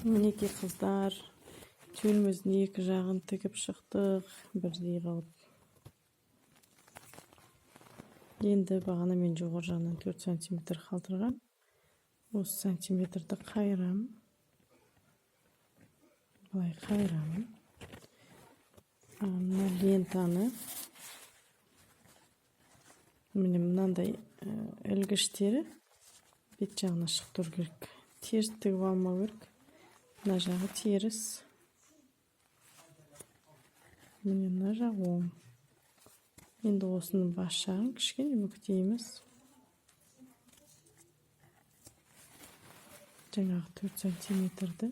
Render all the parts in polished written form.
Мінекей қыздар, түйініміздің екі жағын тігіп шықтық, бірдей қылып. Енді бағана мен жоғары жағынан 4 сантиметр қалдырған. Осы сантиметрді қайырам. Былай қайырамын. Мына лентаны міне мынандай ілгіштері бет жағына шығып тұру керек. Теріс тігіп алмау керек. Мына жағы теріс. Міне мына жағы оң. Енді осының бас жағын кішкене бүктейміз. Жаңағы 4 сантиметрді.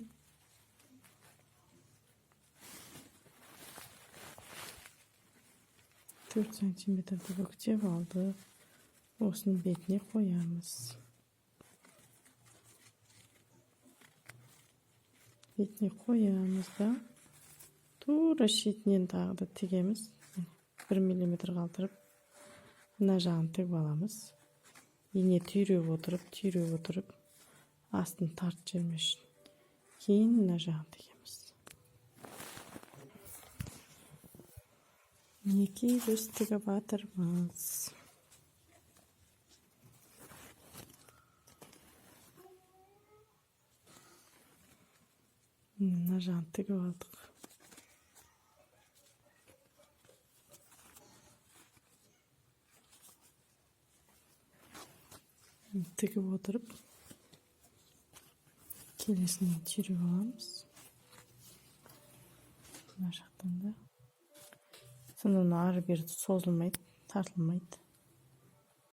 Сантиметрді бүктеп алдық. Осының бетіне қоямыз. Бетіне қоямыз да тура шетінен тағы да тігеміз. 1 миллиметр қалдырып, мына жағын тігіп аламыз. Ине түйреп отырып, астын тартып жібермес үшін. Кейін мына жағын тігеміз. Мінекей біз тігіп жатырмыз. Мына жағын тігіп алдық. Тігіп отырып, келесінен түйреп аламыз. Мына жақтан да. Сонда ары бері созылмайды, тартылмайды.